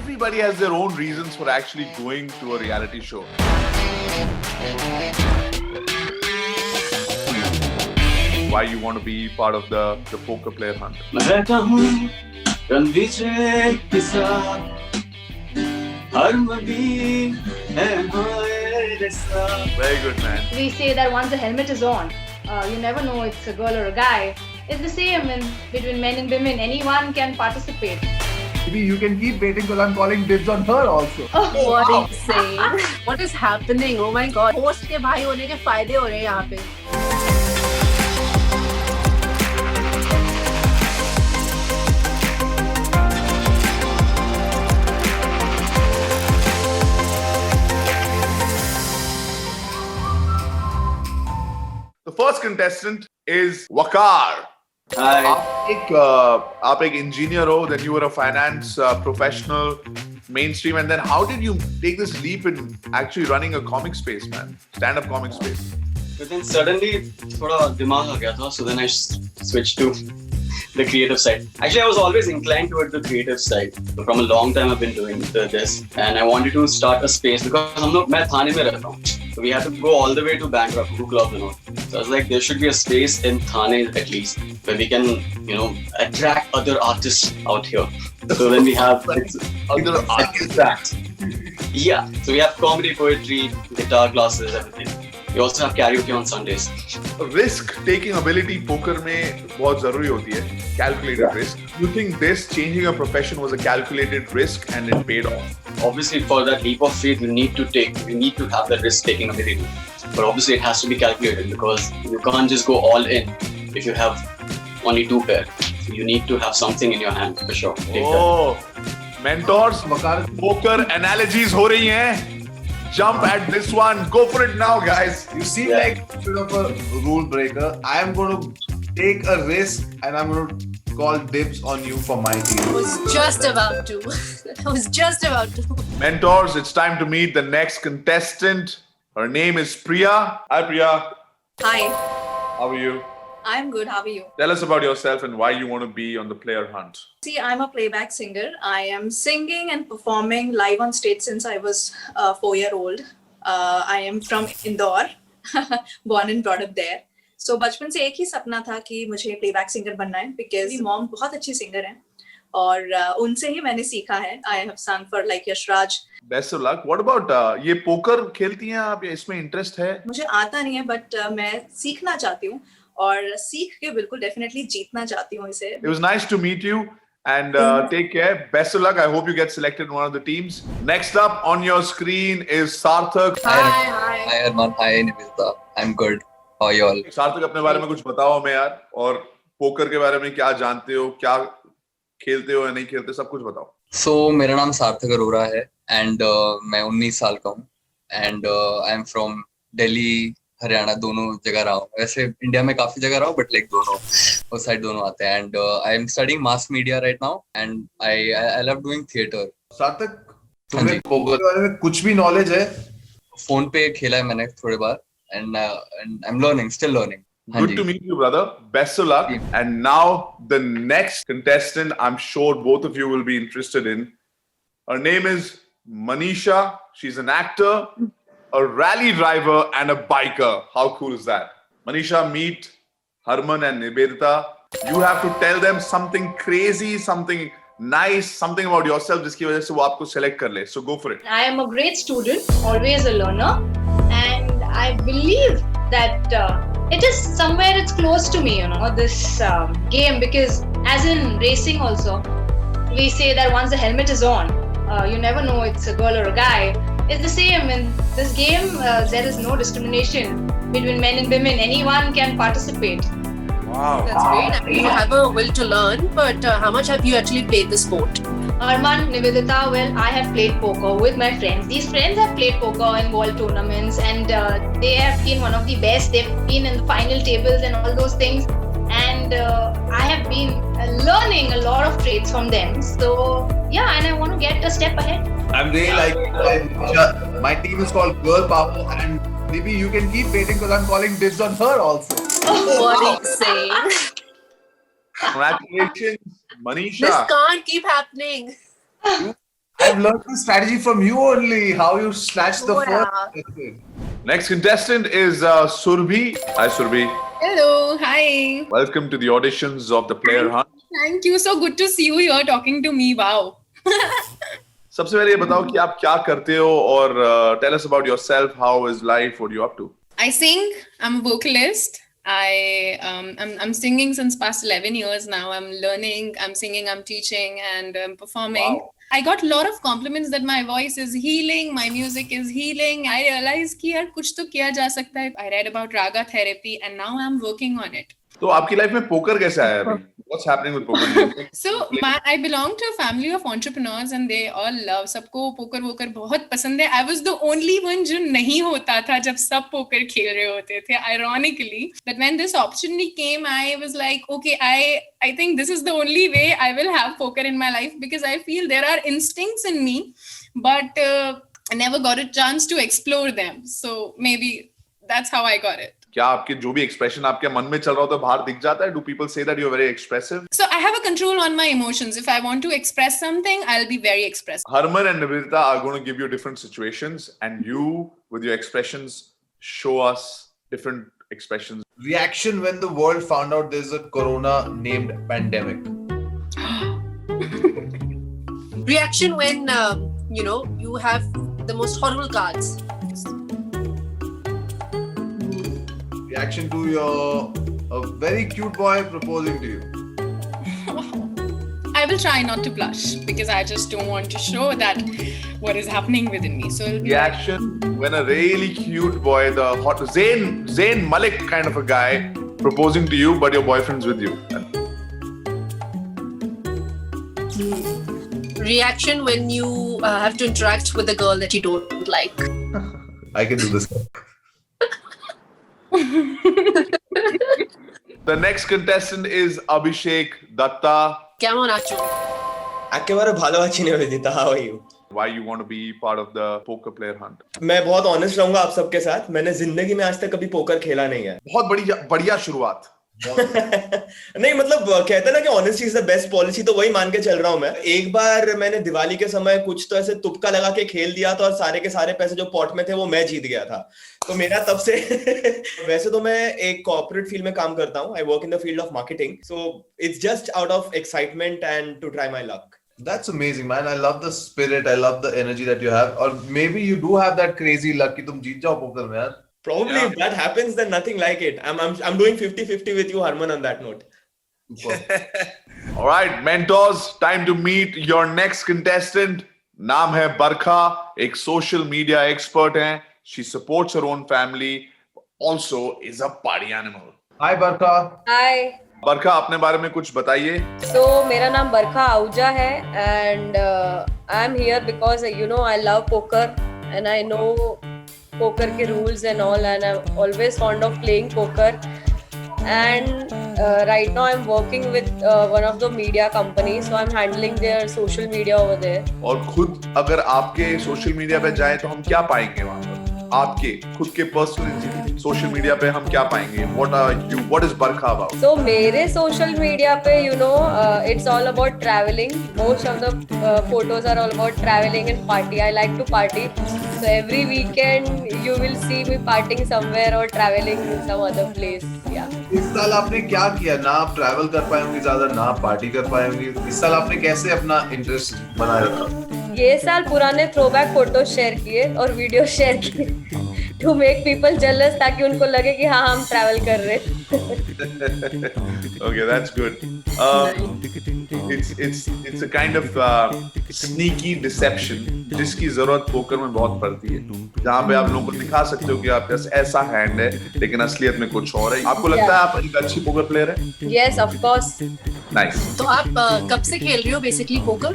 everybody has their own reasons for actually going to a reality show. Why you want to be part of the poker player hunt? मैं रहता हूँ रणविजय के साथ, हर मबी है हमारे साथ. Very good, man. We say that once the helmet is on, you never know it's a girl or a guy. It's the same between men and women. Anyone can participate. Maybe you can keep waiting because I'm calling dibs on her also. What are you saying? What is happening? Oh my God. Host के भाई होने के फायदे हो रहे हैं यहाँ पे. The first contestant is Waqar. Hi. आप एक engineer हो, then you were a finance professional, mainstream, and then how did you take this leap in actually running a comic space, man? Stand-up comic space. But then suddenly थोड़ा दिमाग आ गया था, so then I switched to the creative side. Actually, I was always inclined towards the creative side. So from a long time I've been doing this, and I wanted to start a space because मैं थाने में रहता हूँ. So we had to go all the way to Bandra, Guru Club, you know. So I was like, there should be a space in Thane at least where we can, you know, attract other artists out here. So then we have Other artists. Yeah. So we have comedy, poetry, guitar classes, everything. We also have karaoke on Sundays. Risk taking ability poker में बहुत जरूरी होती है. Calculated risk. You think this changing your profession was a calculated risk and it paid off? Obviously, for that leap of faith, we need to have the risk-taking ability. But obviously, it has to be calculated because you can't just go all in if you have only two pair. So you need to have something in your hand for sure. Oh, mentors, poker analogies हो रही हैं. Jump at this one. Go for it now, guys. You seem like a bit of a rule breaker. I am going to take a risk and I'm going to call dibs on you for my team. I was just about to. I was just about to. Mentors, it's time to meet the next contestant. Her name is Priya. Hi, Priya. Hi. How are you? I'm good. How are you? Tell us about yourself and why you want to be on the player hunt. See, I'm a playback singer. I am singing and performing live on stage since I was 4-year-old. I am from Indore, born and brought up there. So बचपन से एक ही सपना था कि मुझे playback singer बनना है because मेरी मॉम बहुत अच्छी सिंगर हैं और उनसे ही मैंने सीखा है. I have sung for like Yashraj. Best of luck. What about ये पोकर खेलती हैं आप या इसमें इंटरेस्ट है? मुझे आता नहीं है बट मैं सीखना चाहती हूँ और सीख के बिल्कुल डेफिनेटली जीतना चाहती हूँ इसे. It was nice to meet you and take care. Best of luck. I hope you get selected in one of the teams. Next up on your screen is Sarthak. Hi. Hi Arman, hi Nivedita. I'm good. How are you all? सार्थक अपने बारे में कुछ बताओ हमें यार और poker के बारे में क्या जानते हो, क्या खेलते हो या नहीं खेलते, सब कुछ बताओ. So मेरा नाम सार्थक अरोरा है and मैं 19 साल का हूँ and I am from Delhi, Haryana दोनों जगह रहा हूँ. वैसे इंडिया में काफी जगह रहा हूँ but like दोनों उस साइड दोनों आते हैं and I am studying mass media right now and I love doing theatre. सार्थक, तुम्हें पोकर के बारे में कुछ भी नॉलेज है? फोन पे खेला है मैंने थोड़े बार and I'm learning, still learning. Good to meet you, brother. Best of luck. And now the next contestant, I'm sure both of you will be interested in. Her name is Manisha. She's an actor, a rally driver, and a biker. How cool is that? Manisha, meet Harman and Nivedita. You have to tell them something crazy, something nice, something about yourself जिसकी वजह से वो आपको select कर ले. So go for it. I am a great student, always a learner, and I believe that it is somewhere it's close to me, you know, this game, because as in racing also, we say that once the helmet is on, you never know it's a girl or a guy. It's the same in this game. There is no discrimination between men and women. Anyone can participate. Wow. That's great. I mean, you have a will to learn, but how much have you actually played the sport? Arman, Nivedita, well, I have played poker with my friends. These friends have played poker in world tournaments and they have been one of the best. They've been in the final tables and all those things. And I have been learning a lot of trades from them. So, yeah, and I want to get a step ahead. I'm really like my team is called Girl Power and maybe you can keep waiting because I'm calling dibs on her also. What are you saying? Congratulations, Manisha. This can't keep happening. I'm I've learned the strategy from you only. How you snatch the Oh, first. Next contestant is Surbhi. Hi, Surbhi. Hello, hi. Welcome to the auditions of the Player Hunt. Thank you. So good to see you here talking to me. Wow. सबसे पहले ये बताओ कि आप क्या करते हो और tell us about yourself. How is life? What are you up to? I sing. I'm a vocalist. I'm singing since past 11 years now. I'm learning. I'm singing. I'm teaching, and I'm performing. Wow. I got a lot of compliments that my voice is healing. My music is healing. I realized कि यार कुछ तो किया जा सकता है. I read about raga therapy, and now I'm working on it. तो आपकी लाइफ में पोकर कैसे आया अभी? What's happening with poker? So I belong to a family of entrepreneurs and they all love. सबको पोकर वोकर बहुत पसंद है. I was the only one जो नहीं होता था जब सब पोकर खेल रहे होते थे. Ironically, but when this opportunity came, I was like, okay, I think this is the only way I will have poker in my life because I feel there are instincts in me, but I never got a chance to explore them. So maybe that's how I got it. क्या आपके जो भी expression आपके मन में चल रहा हो तो बाहर दिख जाता है? Do people say that you're very expressive? So I have a control on my emotions. If I want to express something, I'll be very expressive. Harman and Nivedita are going to give you different situations, and you, with your expressions, show us different expressions. Reaction when the world found out there's a corona named pandemic. Reaction when you have the most horrible cards. Reaction to a very cute boy proposing to you. I will try not to blush because I just don't want to show that what is happening within me. So it'll be Reaction when a really cute boy, the hot Zayn Malik kind of a guy, proposing to you, but your boyfriend's with you. Reaction when you have to interact with a girl that you don't like. I can do this. The next contestant is Abhishek Datta. কেমন আছো? একেবারে ভালো আছি Nivedita, how are you? Why you want to be part of the poker player hunt? मैं बहुत honest रहूंगा आप सबके साथ. मैंने जिंदगी में आज तक कभी पोकर खेला नहीं है. बहुत बढ़िया शुरुआत. नहीं मतलब कहते ना कि honesty is the best policy, तो वही मान के चल रहा हूं मैं. एक बार मैंने दिवाली के समय कुछ तो ऐसे तुक्का लगा के खेल दिया था और सारे के सारे पैसे जो पॉट में थे वो मैं जीत गया था. तो मेरा तब से वैसे तो मैं एक कॉर्पोरेट फील्ड में काम करता हूं. I work in the field of marketing, so it's just out of excitement and to try my luck. That's amazing, man. I love the spirit. I love the energy that you have. Or maybe you do have that crazy luck कि तुम जीत जाओ poker में यार. Probably if that happens, then nothing like it. I'm doing 50-50 with you, Harman, on that note. All right, mentors, time to meet your next contestant. नाम है बरखा, एक social media expert हैं. She supports her own family, also is a party animal. Hi, Barkha. हाय. बरखा, अपने बारे में कुछ बताइए. So मेरा नाम बरखा आहूजा है and I am here because I love poker and I know poker के rules and all, and I'm always fond of playing poker. And right now I'm working with one of the media companies, so I'm handling their social media over there. और खुद अगर आपके social media पे जाए तो हम क्या पाएंगे वहां पर? आपके खुद के पर्सनल सोशल मीडिया पे हम क्या पाएंगे? What is Barkha about? So मेरे social media पे it's all about traveling. Most of the photos are all about traveling and party. I like to party. So every weekend you will see me partying somewhere or traveling in some other place. Yeah. इस साल आपने क्या किया? ना आप travel कर पाए होंगे ज्यादा, ना आप पार्टी कर पाए होंगे. इस साल आपने कैसे अपना इंटरेस्ट बनाया रखा? ये साल पुराने थ्रोबैक फोटो शेयर किए और वीडियो शेयर किए टू मेक पीपल जेलस, ताकि उनको लगे कि हाँ हम ट्रैवल कर रहे हैं. Okay, that's good. It's a kind of sneaky deception जिसकी जरूरत पोकर में बहुत पड़ती है, जहाँ पे आप लोगों को दिखा सकते हो कि आपके पास ऐसा हैंड है लेकिन असलियत में कुछ और है. आपको लगता है आप एक अच्छी पोकर प्लेयर है? Yes, of course. Nice. तो आप कब से खेल रही हो basically poker?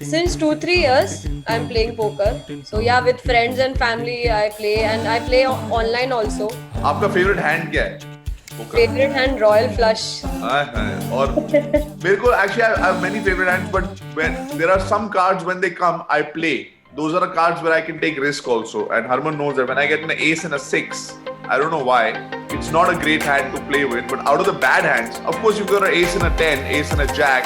Since 2-3 years I'm playing poker. So yeah, with friends and family I play, and I play online also. आपका फेवरेट हैंड क्या है? Favorite hand Royal Flush. और मेरे को actually I have many favorite hands, but when there are some cards when they come I play. Those are the cards where I can take risk also, and Harman knows that when I get an ace and a 6, I don't know why, it's not a great hand to play with, but out of the bad hands, of course you've got an ace and a 10, ace and a jack,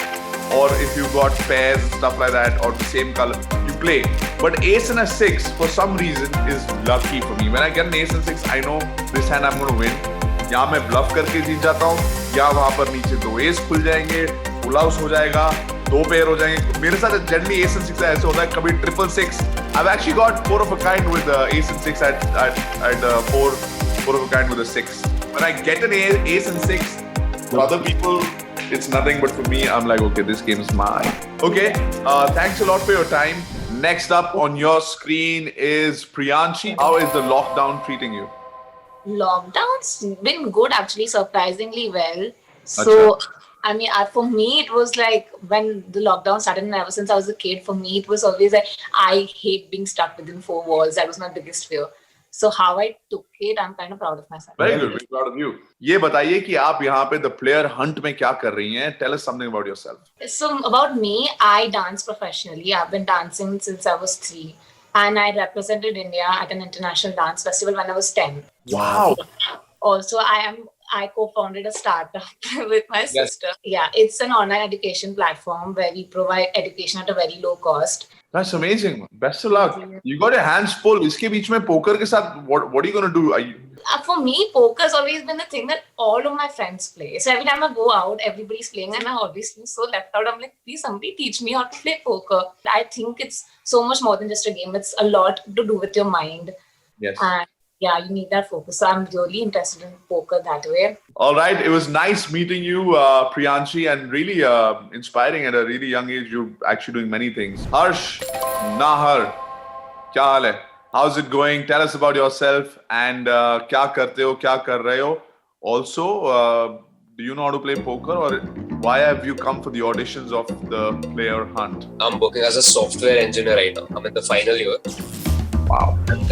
or if you got pairs and stuff like that, or the same color, you play. But ace and a 6 for some reason is lucky for me. When I get an ace and 6, I know this hand I'm going to win. या मैं bluff करके जीत जाता हूँ, या वहां पर नीचे 2 ace खुल जाएंगे, full house हो जाएगा, 2 pair हो जाएंगे. मेरे साथ generally ace and 6 ऐसे होता है, कभी 666. I've actually got 4 of a kind with ace and 6 at 4 of a kind with a 6. When I get an ace and 6, for other people, it's nothing, but for me, I'm like, okay, this game is mine. Okay, thanks a lot for your time. Next up on your screen is Priyanshi. How is the lockdown treating you? Lockdown's been good, actually, surprisingly well. So, I mean, for me, it was like when the lockdown started, and ever since I was a kid, for me, it was always like, I hate being stuck within 4 walls. That was my biggest fear. So how I took it, I'm kind of proud of myself. Very good, very proud of you. ये बताइए कि आप यहाँ पे the player hunt में क्या कर रही हैं? Tell us something about yourself. So about me, I dance professionally. I've been dancing since I was 3. And I represented India at an international dance festival when I was 10. Wow. Also, I co-founded a startup with my sister. Yeah, it's an online education platform where we provide education at a very low cost. That's amazing. Best of luck. You got your hands full. इसके बीच में poker के साथ what are you going to do? For me, poker has always been the thing that all of my friends play. So every time I go out, everybody's playing and I always feel so left out. I'm like, please somebody teach me how to play poker. I think it's so much more than just a game. It's a lot to do with your mind. Yes. And yeah, you need that focus. So I'm really interested in poker that way. All right. It was nice meeting you, Priyanshi, and really inspiring at a really young age. You're actually doing many things. Harsh, Nahar, kya haal hai? How's it going? Tell us about yourself and kya karte ho, kya kar rahe ho? Also, do you know how to play poker, or why have you come for the auditions of the player hunt? I'm working as a software engineer right now. I'm in the final year. Wow. And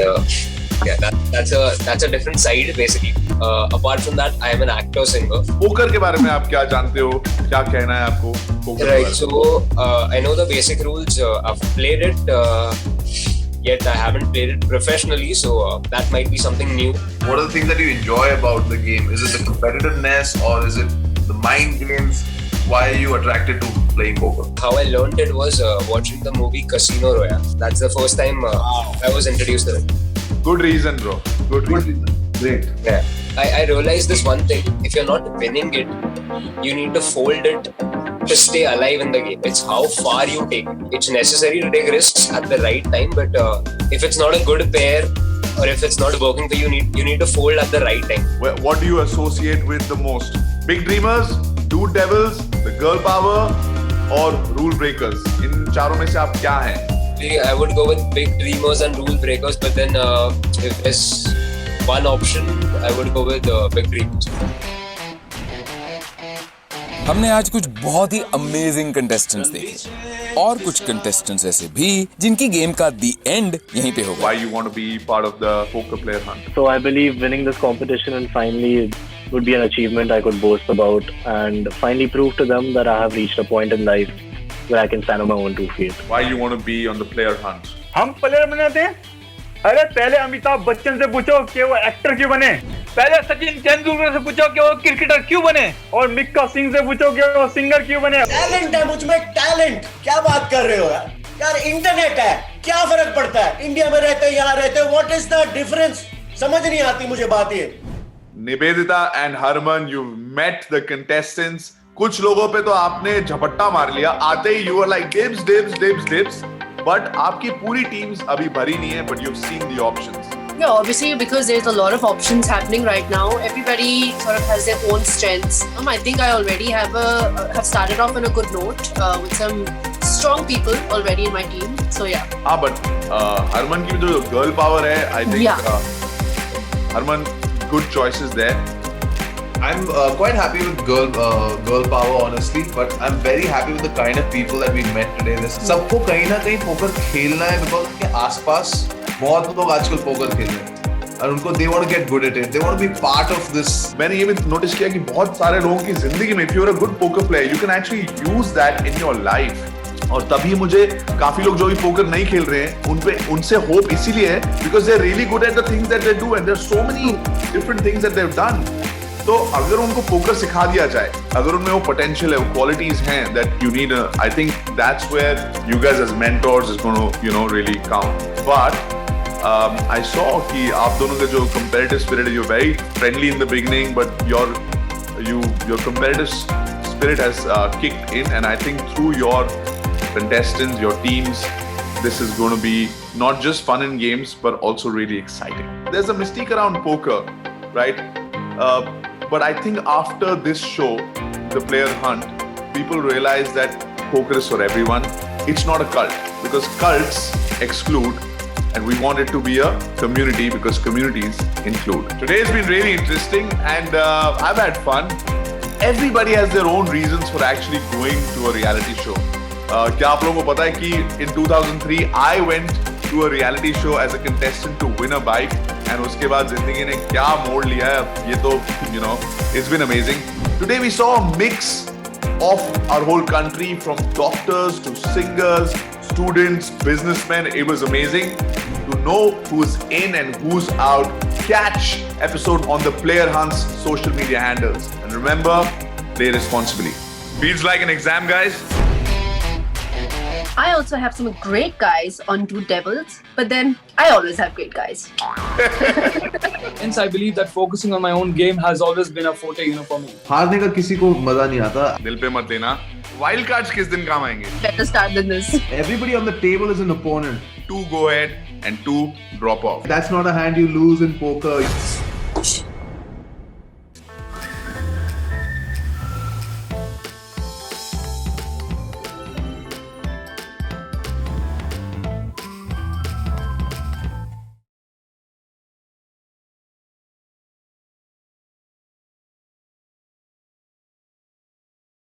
yeah, that's a different side basically. Apart from that, I am an actor singer. Poker के बारे में आप क्या जानते हो? क्या कहना है आपको? Poker Right. So I know the basic rules. I've played it. Yet I haven't played it professionally, so that might be something new. What are the things that you enjoy about the game? Is it the competitiveness or is it the mind games? Why are you attracted to playing poker? How I learned it was watching the movie Casino Royale. That's the first time I was introduced to it. Good reason, bro. Good reason. Great. Yeah. I realized this one thing. If you're not winning it, you need to fold it to stay alive in the game. It's how far you take it. It's necessary to take risks at the right time, but if it's not a good pair or if it's not working for you, you need to fold at the right time. What do you associate with the most? Big Dreamers, Dude Devils, the Girl Power, or Rule Breakers? इन चारों में से आप क्या हैं? I would go with Big Dreamers and Rule Breakers, but then if there's one option, I would go with Big Dreamers. हमने आज कुछ बहुत ही अमेजिंग कंटेस्टेंट्स देखे और कुछ कंटेस्टेंट्स ऐसे भी जिनकी गेम का दी एंड यहीं पे होगा. Why you want to be part of the poker player hunt? So I believe winning this competition and finally would be an achievement I could boast about and finally prove to them that I have reached a point in life where I can stand on my own 2 feet. Why you want to be on the player hunt? हम player बनाते हैं. अरे पहले अमिताभ बच्चन से पूछो कि वो actor क्यों बने, पहले सचिन तेंदुलकर से पूछो कि वो क्रिकेटर क्यों बने, और मिक्का सिंह से पूछो कि वो सिंगर क्यों बने. टैलेंट है मुझ में, टैलेंट. क्या बात कर रहे हो यार इंटरनेट है, क्या फर्क पड़ता है? इंडिया में रहते हैं, यहाँ रहते हैं, व्हाट इज द डिफरेंस? समझ नहीं आती मुझे बात ये. Nivedita and Harman, you've met the contestants. कुछ लोगों पे तो आपने झपट्टा मार लिया आते ही. You were like dibs, dibs, dibs, dibs. But आपकी पूरी teams अभी भरी नहीं है. But you've seen the options. Yeah, obviously because there's a lot of options happening right now. Everybody sort of has their own strengths. I think I already have started off on a good note with some strong people already in my team. So yeah. हाँ, but Harman की जो girl power है, I think Harman, good choices there. I'm quite happy with girl power honestly, but I'm very happy with the kind of people that we met today. सबको कहीं ना कहीं poker खेलना है because उनके आसपास बहुत लोग आजकल पोकर खेल रहे हैं और उनको they want to get good at it. They want to be part of this. मैंने ये भी नोटिस किया कि बहुत सारे लोगों की जिंदगी में if you're a good poker player, you can actually use that in your life. और तभी मुझे काफी लोग जो भी पोकर नहीं खेल रहे हैं उनसे होप इसीलिए है because they're really good at the things that they do and there's so many different things that they've done. तो अगर उनको पोकर सिखा दिया जाए, अगर उनमें वो पोटेंशियल है, वो क्वालिटीज हैं that you need, I think that's where you guys as mentors is going to really count. But I saw कि आप दोनों का जो competitive spirit है, you're very friendly in the beginning, but your competitive spirit has kicked in, and I think through your contestants, your teams, this is going to be not just fun in games, but also really exciting. There's a mystique around poker, right? But I think after this show, The Player Hunt, people realize that poker is for everyone. It's not a cult, because cults exclude, and we want it to be a community because communities include. Today's been really interesting, and I've had fun. Everybody has their own reasons for actually going to a reality show. क्या आप लोगों को पता है कि in 2003 I went to a reality show as a contestant to win a bike, and उसके बाद जिंदगी ने क्या मोड़ लिया है, ये तो it's been amazing. Today we saw a mix of our whole country, from doctors to singers, students, businessmen. It was amazing to know who's in and who's out. Catch episode on the Player Hunt's social media handles, and remember, play responsibly. Feels like an exam, guys. I also have some great guys on Two Devils, but then I always have great guys. Hence, I believe that focusing on my own game has always been a forte, for me. हारने का किसी को मजा नहीं आता. दिल पे मत लेना. Wild cards किस दिन काम आएंगे? Better start than this. Everybody on the table is an opponent. 2 go ahead and 2 drop off. That's not a hand you lose in poker.